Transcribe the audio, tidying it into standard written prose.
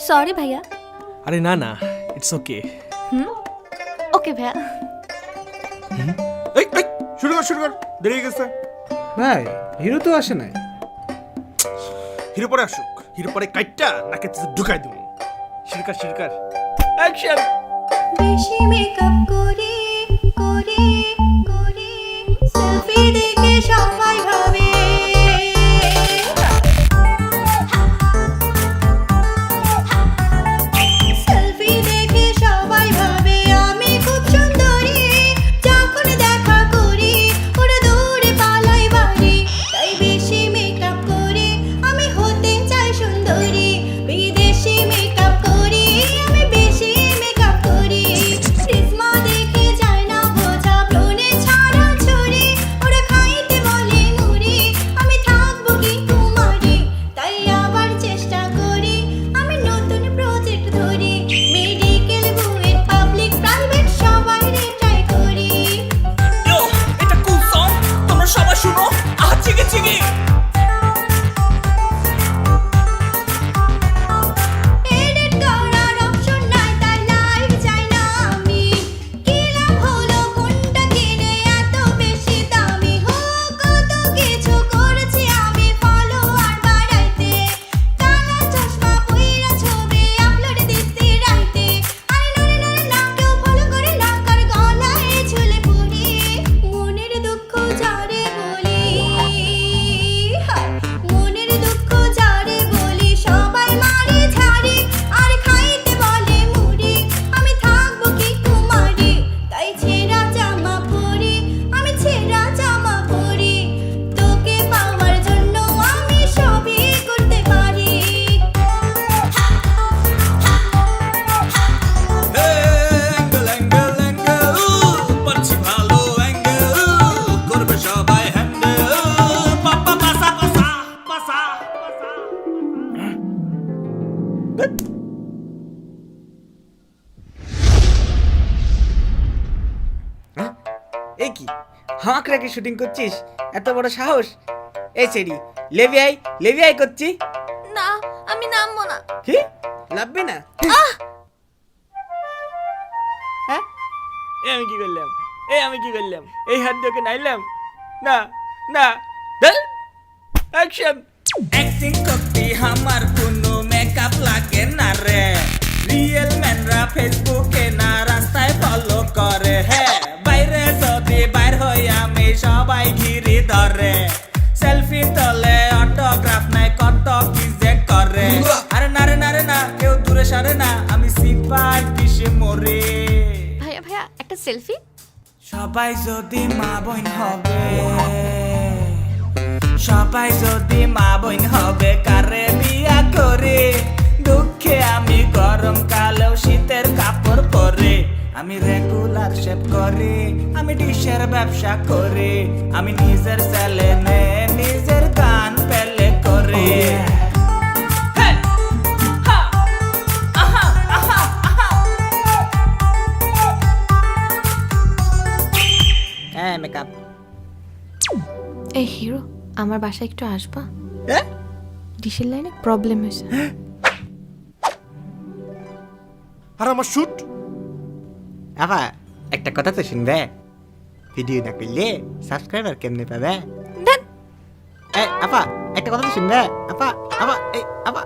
Sorry ভাইয়া। আরে না না, ইটস ওকে। ওকে ভাইয়া। এই এই শুরু কর দেরি হয়ে গেছে। ভাই হিরো তো আসে নাই। হিরো পরে আসুক, হিরো পরে কাইটটা নাকে ঢুকাই দেবো। শিরকার অ্যাকশন। বেশি মেকআপ করে সেলফি দেখে সবাই ভাবে সেলফি দেখে সবাই ভাবে আমি খুব সুন্দরী। যখন দেখা করি ওরা দৌড়ে পালাই বাড়ি। তাই বেশি মেকআপ করে আমি হতে চাই সুন্দরী। বিদেশি মেকআপ করি আমি, বেশি মেকআপ করি। সিসমা দেখে যায় না বোঝা, ব্রণে ছাড়া ছড়ি। ওরা খাইতে বলে মুড়ি, আমি থাকবো কি কুমারী। তাই আবার চেষ্টা করি আমি নতুন প্রজেক্ট ধরি। মেডিকেল বুয়েট পাবলিক প্রাইভেট সবাই ট্রাই করি। Yo, এটা cool song, তোমরা সবাই শুনো। চিগি এডিট করার অপশন নাই, তাই লাইভ চাই না আমি। কি লাভ হলো কোনটা কিনে এত বেশি দামি? কত কিছু করেছি আমি ফলোয়ার বাড়াইতে। কালা চশমা পইরা ছবি আপলোড দিতে রাইতে। আরে নরে না কেউ ফলো করে না, কার গলায় ঝুলে পড়ি। মনের দুঃখ যারে বলি, মনের দুঃখ যারে বলি সবাই মারি ঝাড়ি। আর খাইতে বলে মুড়ি, আমি থাকবো কি কুমারী। তাই ছেঁড়া জামা পরি আমি, ছেঁড়া জামা পরি। তোকে পাওয়ার জন্য আমি সবই করতে পারি। অ্যাঙ্গেল পাচ্ছি ভালো অ্যাঙ্গেল, করবে সবাই হ্যান্ডেল। পাপা পাসা পাসা পাসা। এই কি হাঁক রেখে শুটিং করছিস? এত বড় সাহস! এই সেরি লেভিআই করছি। না, আমি নামবো না। কি লাভবে না? হ্যাঁ, আমি কি করলাম? এই হাত দিয়ে ওকে নাইলাম? না না, অ্যাকশন। অ্যাক্টিং করতে আমার কোনো মেকআপ লাগে না রে। রিয়েল ম্যানরা ফেসবুকে না রাস্তায় ফলো করে। হ্যাঁ, বাইরে যদি বাইর হই আমি সবাই ঘিরে ধরে। সেলফি তোলে অটোগ্রাফ নাই, কত কি যে করে। আরে না রে না, কেউ দূরে সরে না, আমি সিপাই পিছে মরে। ভাইয়া একটা সেলফি। সবাই যদি মা বোন হবে, সবাই যদি মা বোন হবে, কারে বিয়া করে। দুঃখে আমি গরম কালেও শীতের কাপড় পরে। আমি রেগুলার শেভ করি, আমি ডিশের ব্যবসা করি। আমি নিজের চ্যানেলে নিজের গান পেলে করি। হ্যাঁ মেকআপ। এই হিরো, আমার বাসায় একটু আসবা? হ্যাঁ ডিশের লাইনে প্রবলেম হয়েছে। আর আমার শুট। আপা একটা কথা তো শুনবে? ভিডিও না করলে সাবস্ক্রাইবার কেমনে পাবে? ধ্যাৎ। এই আপা একটা কথা তো শুনবে? আপা এই আপা